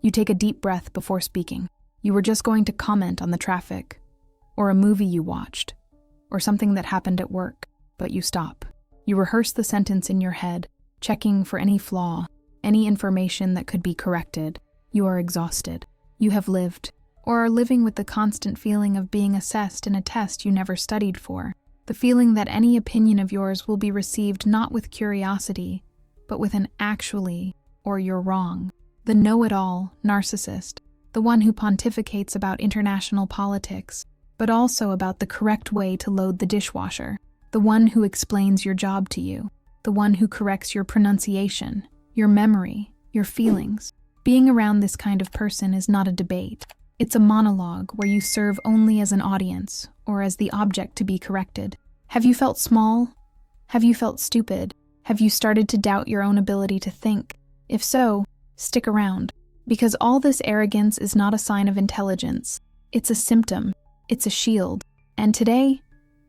You take a deep breath before speaking. You were just going to comment on the traffic, or a movie you watched, or something that happened at work, but you stop. You rehearse the sentence in your head, checking for any flaw, any information that could be corrected. You are exhausted. You have lived, or are living with the constant feeling of being assessed in a test you never studied for. The feeling that any opinion of yours will be received not with curiosity, but with an actually, or you're wrong. The know-it-all narcissist, the one who pontificates about international politics, but also about the correct way to load the dishwasher. The one who explains your job to you. The one who corrects your pronunciation, your memory, your feelings. Being around this kind of person is not a debate. It's a monologue where you serve only as an audience or as the object to be corrected. Have you felt small? Have you felt stupid? Have you started to doubt your own ability to think? If so, stick around, because all this arrogance is not a sign of intelligence. It's a symptom. It's a shield. And today,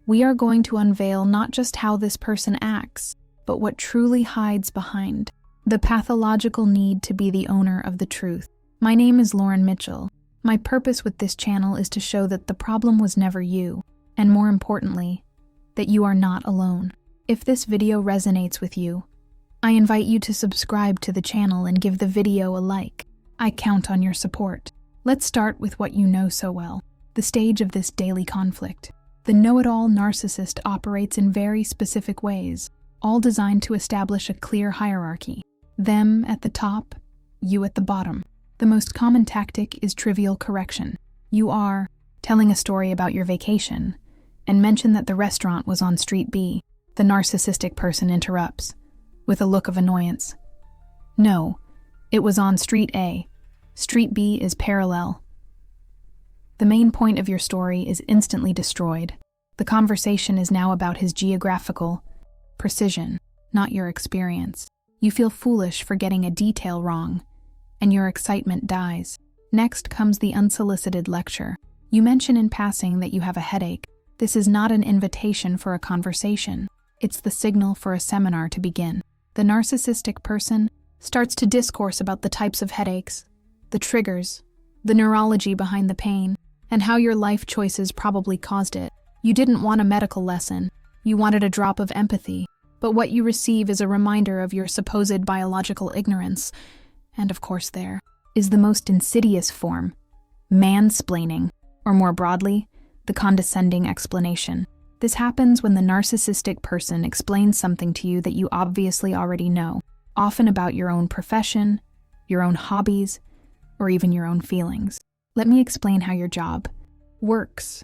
we are going to unveil not just how this person acts, but what truly hides behind the pathological need to be the owner of the truth. My name is Lauren Mitchell. My purpose with this channel is to show that the problem was never you, and more importantly, that you are not alone. If this video resonates with you, I invite you to subscribe to the channel and give the video a like. I count on your support. Let's start with what you know so well, the stage of this daily conflict. The know-it-all narcissist operates in very specific ways, all designed to establish a clear hierarchy. Them at the top, you at the bottom. The most common tactic is trivial correction. You are telling a story about your vacation and mention that the restaurant was on Street B. The narcissistic person interrupts with a look of annoyance. No, it was on Street A. Street B is parallel. The main point of your story is instantly destroyed. The conversation is now about his geographical precision, not your experience. You feel foolish for getting a detail wrong, and your excitement dies. Next comes the unsolicited lecture. You mention in passing that you have a headache. This is not an invitation for a conversation. It's the signal for a seminar to begin. The narcissistic person starts to discourse about the types of headaches, the triggers, the neurology behind the pain, and how your life choices probably caused it. You didn't want a medical lesson. You wanted a drop of empathy. But what you receive is a reminder of your supposed biological ignorance. And of course there is the most insidious form, mansplaining, or more broadly, the condescending explanation. This happens when the narcissistic person explains something to you that you obviously already know, often about your own profession, your own hobbies, or even your own feelings. Let me explain how your job works,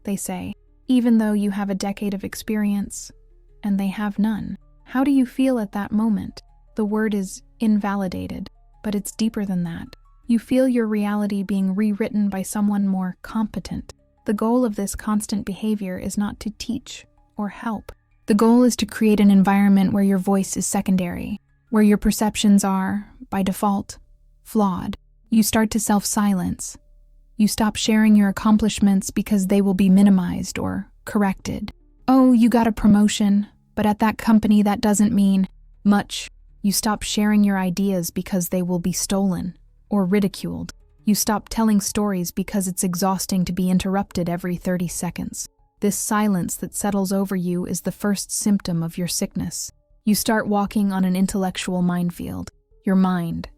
they say, even though you have a decade of experience and they have none. How do you feel at that moment? The word is invalidated, but it's deeper than that. You feel your reality being rewritten by someone more competent. The goal of this constant behavior is not to teach or help. The goal is to create an environment where your voice is secondary, where your perceptions are, by default, flawed. You start to self-silence. You stop sharing your accomplishments because they will be minimized or corrected. Oh, you got a promotion, but at that company that doesn't mean much. You stop sharing your ideas because they will be stolen or ridiculed. You stop telling stories because it's exhausting to be interrupted every 30 seconds. This silence that settles over you is the first symptom of your sickness. You start walking on an intellectual minefield. Your mind,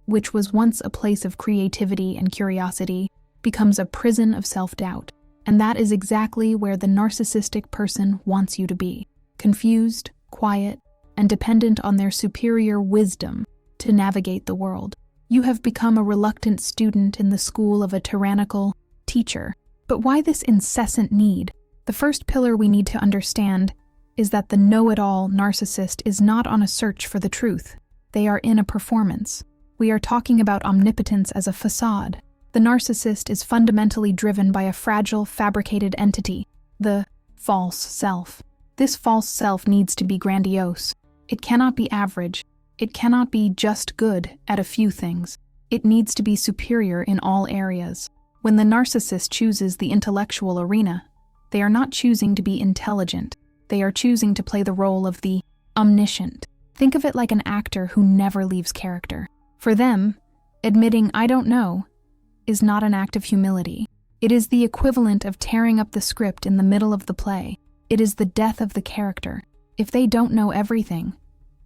which was once a place of creativity and curiosity, becomes a prison of self-doubt. And that is exactly where the narcissistic person wants you to be. Confused, quiet, and dependent on their superior wisdom to navigate the world. You have become a reluctant student in the school of a tyrannical teacher. But why this incessant need? The first pillar we need to understand is that the know-it-all narcissist is not on a search for the truth. They are in a performance. We are talking about omnipotence as a facade. The narcissist is fundamentally driven by a fragile, fabricated entity, the false self. This false self needs to be grandiose. It cannot be average. It cannot be just good at a few things. It needs to be superior in all areas. When the narcissist chooses the intellectual arena, they are not choosing to be intelligent. They are choosing to play the role of the omniscient. Think of it like an actor who never leaves character. For them, Admitting "I don't know" is not an act of humility. It is the equivalent of tearing up the script in the middle of the play. It is the death of the character. If they don't know everything,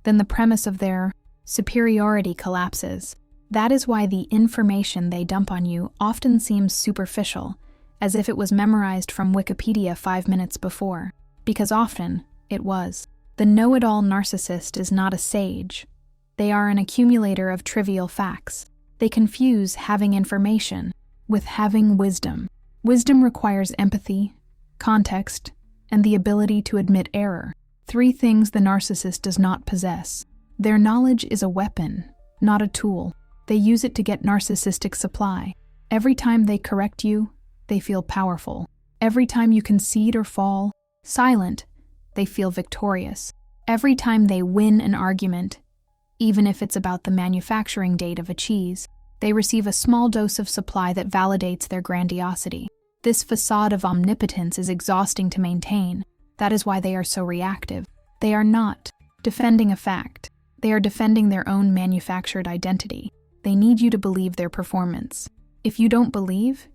then the premise of their superiority collapses. That is why the information they dump on you often seems superficial, as if it was memorized from Wikipedia 5 minutes before, because often it was. The know-it-all narcissist is not a sage. They are an accumulator of trivial facts. They confuse having information with having wisdom. Wisdom requires empathy, context, and the ability to admit error. 3 things the narcissist does not possess. Their knowledge is a weapon, not a tool. They use it to get narcissistic supply. Every time they correct you, they feel powerful. Every time you concede or fall silent, they feel victorious. Every time they win an argument, even if it's about the manufacturing date of a cheese, they receive a small dose of supply that validates their grandiosity. This facade of omnipotence is exhausting to maintain. That is why they are so reactive. They are not defending a fact. They are defending their own manufactured identity. They need you to believe their performance. If you don't believe,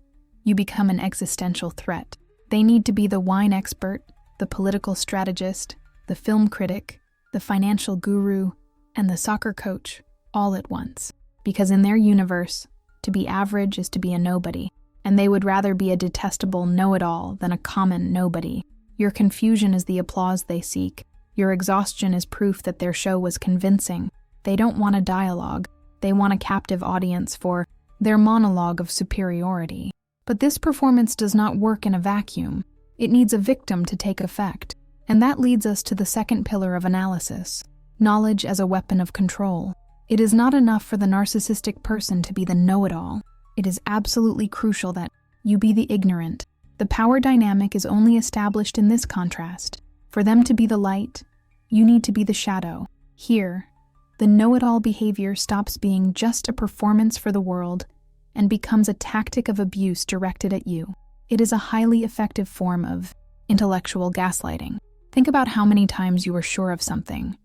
you become an existential threat. They need to be the wine expert, the political strategist, the film critic, the financial guru, and the soccer coach all at once. Because in their universe, to be average is to be a nobody, and they would rather be a detestable know-it-all than a common nobody. Your confusion is the applause they seek. Your exhaustion is proof that their show was convincing. They don't want a dialogue. They want a captive audience for their monologue of superiority. But this performance does not work in a vacuum. It needs a victim to take effect. And that leads us to the second pillar of analysis: knowledge as a weapon of control. It is not enough for the narcissistic person to be the know-it-all. It is absolutely crucial that you be the ignorant. The power dynamic is only established in this contrast. For them to be the light, you need to be the shadow. Here, the know-it-all behavior stops being just a performance for the world and becomes a tactic of abuse directed at you. It is a highly effective form of intellectual gaslighting. Think about how many times you were sure of something: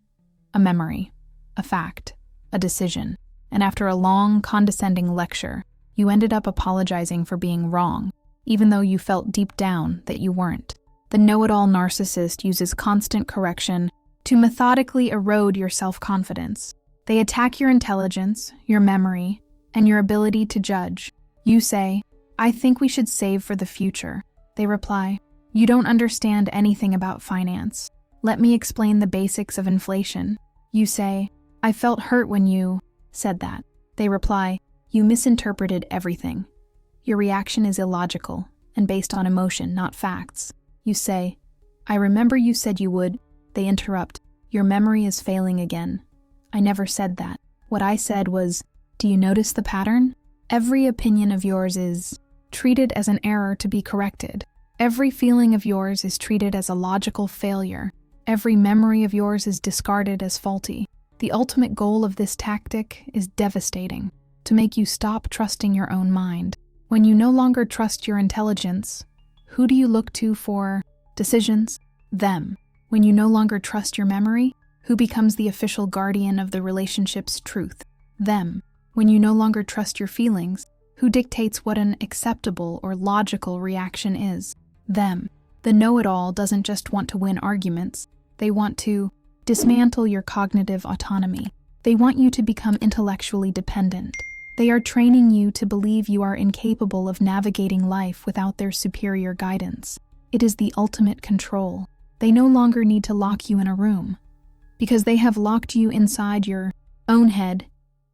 a memory, a fact, a decision, and after a long, condescending lecture, you ended up apologizing for being wrong, even though you felt deep down that you weren't. The know-it-all narcissist uses constant correction to methodically erode your self-confidence. They attack your intelligence, your memory, and your ability to judge. You say, "I think we should save for the future." They reply, "You don't understand anything about finance. Let me explain the basics of inflation." You say, "I felt hurt when you said that." They reply, "You misinterpreted everything." Your reaction is illogical and based on emotion, not facts. You say, "I remember you said you would." They interrupt, "Your memory is failing again. I never said that. What I said was," do you notice the pattern? Every opinion of yours is treated as an error to be corrected. Every feeling of yours is treated as a logical failure. Every memory of yours is discarded as faulty. The ultimate goal of this tactic is devastating: to make you stop trusting your own mind. When you no longer trust your intelligence, who do you look to for decisions? Them. When you no longer trust your memory, who becomes the official guardian of the relationship's truth? Them. When you no longer trust your feelings, who dictates what an acceptable or logical reaction is? Them. The know-it-all doesn't just want to win arguments. They want to dismantle your cognitive autonomy. They want you to become intellectually dependent. They are training you to believe you are incapable of navigating life without their superior guidance. It is the ultimate control. They no longer need to lock you in a room, because they have locked you inside your own head,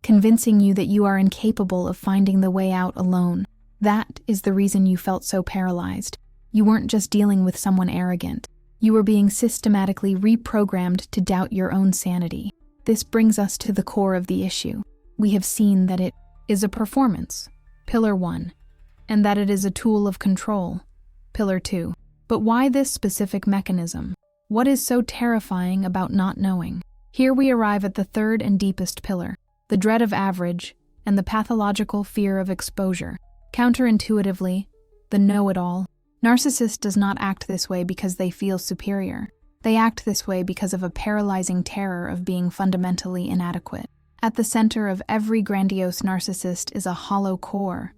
convincing you that you are incapable of finding the way out alone. That is the reason you felt so paralyzed. You weren't just dealing with someone arrogant. You were being systematically reprogrammed to doubt your own sanity. This brings us to the core of the issue. We have seen that it is a performance, Pillar 1, and that it is a tool of control, Pillar 2. But why this specific mechanism? What is so terrifying about not knowing? Here we arrive at the third and deepest pillar: the dread of average and the pathological fear of exposure. Counterintuitively, the know-it-all narcissist does not act this way because they feel superior. They act this way because of a paralyzing terror of being fundamentally inadequate. At the center of every grandiose narcissist is a hollow core,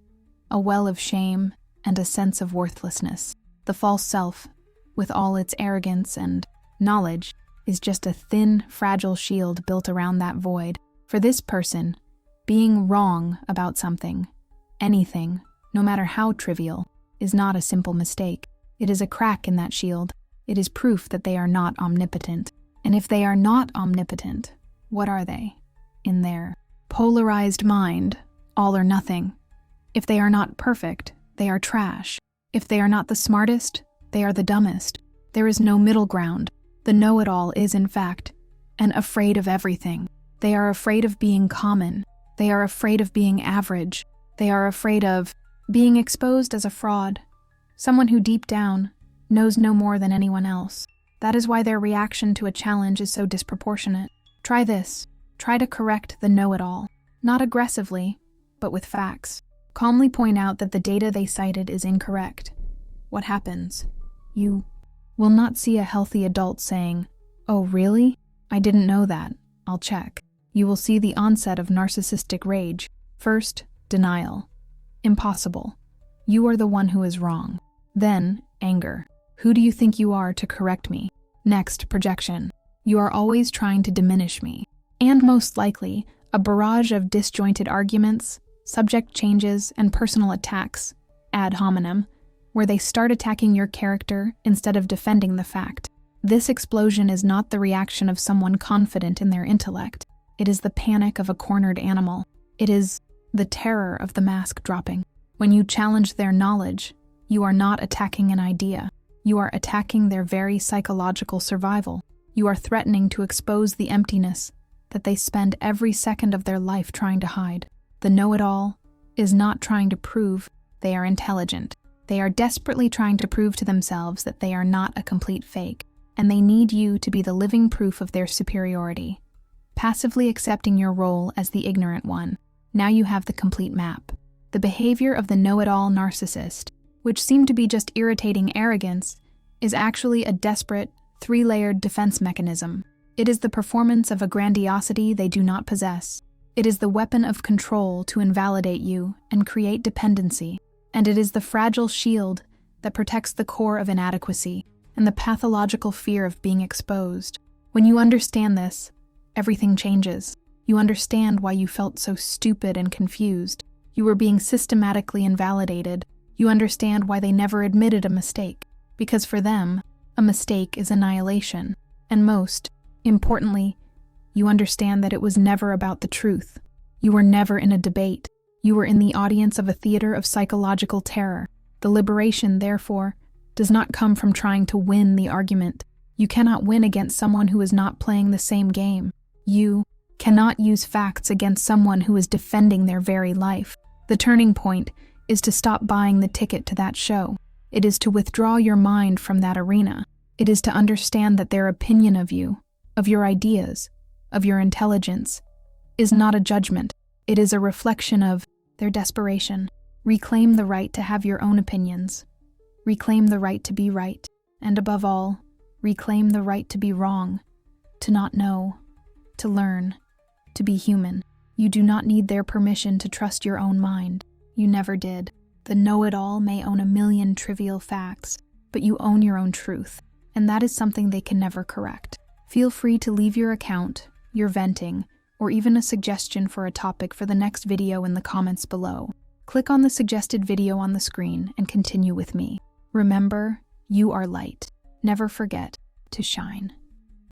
a well of shame and a sense of worthlessness. The false self, with all its arrogance and knowledge, is just a thin, fragile shield built around that void. For this person, being wrong about something, anything, no matter how trivial, is not a simple mistake. It is a crack in that shield. It is proof that they are not omnipotent. And if they are not omnipotent, what are they? In their polarized mind, all or nothing. If they are not perfect, they are trash. If they are not the smartest, they are the dumbest. There is no middle ground. The know-it-all is, in fact, and afraid of everything. They are afraid of being common. They are afraid of being average. They are afraid of being exposed as a fraud, someone who deep down knows no more than anyone else. That is why their reaction to a challenge is so disproportionate. Try this. Try to correct the know-it-all, not aggressively, but with facts. Calmly point out that the data they cited is incorrect. What happens? You will not see a healthy adult saying, "Oh, really? I didn't know that. I'll check." You will see the onset of narcissistic rage. First, denial. Impossible. You are the one who is wrong. Then, anger. Who do you think you are to correct me? Next, projection. You are always trying to diminish me. And most likely, a barrage of disjointed arguments, subject changes, and personal attacks, ad hominem, where they start attacking your character instead of defending the fact. This explosion is not the reaction of someone confident in their intellect. It is the panic of a cornered animal. It is the terror of the mask dropping. When you challenge their knowledge, you are not attacking an idea. You are attacking their very psychological survival. You are threatening to expose the emptiness that they spend every second of their life trying to hide. The know-it-all is not trying to prove they are intelligent. They are desperately trying to prove to themselves that they are not a complete fake, and they need you to be the living proof of their superiority. Passively accepting your role as the ignorant one, now you have the complete map. The behavior of the know-it-all narcissist, which seemed to be just irritating arrogance, is actually a desperate, three-layered defense mechanism. It is the performance of a grandiosity they do not possess. It is the weapon of control to invalidate you and create dependency. And it is the fragile shield that protects the core of inadequacy and the pathological fear of being exposed. When you understand this, everything changes. You understand why you felt so stupid and confused. You were being systematically invalidated. You understand why they never admitted a mistake. Because for them, a mistake is annihilation. And most importantly, you understand that it was never about the truth. You were never in a debate. You were in the audience of a theater of psychological terror. The liberation, therefore, does not come from trying to win the argument. You cannot win against someone who is not playing the same game. You cannot use facts against someone who is defending their very life. The turning point is to stop buying the ticket to that show. It is to withdraw your mind from that arena. It is to understand that their opinion of you, of your ideas, of your intelligence, is not a judgment. It is a reflection of their desperation. Reclaim the right to have your own opinions. Reclaim the right to be right. And above all, reclaim the right to be wrong, to not know, to learn, to be human. You do not need their permission to trust your own mind. You never did. The know-it-all may own a million trivial facts, but you own your own truth, and that is something they can never correct. Feel free to leave your account, your venting, or even a suggestion for a topic for the next video in the comments below. Click on the suggested video on the screen and continue with me. Remember, you are light. Never forget to shine.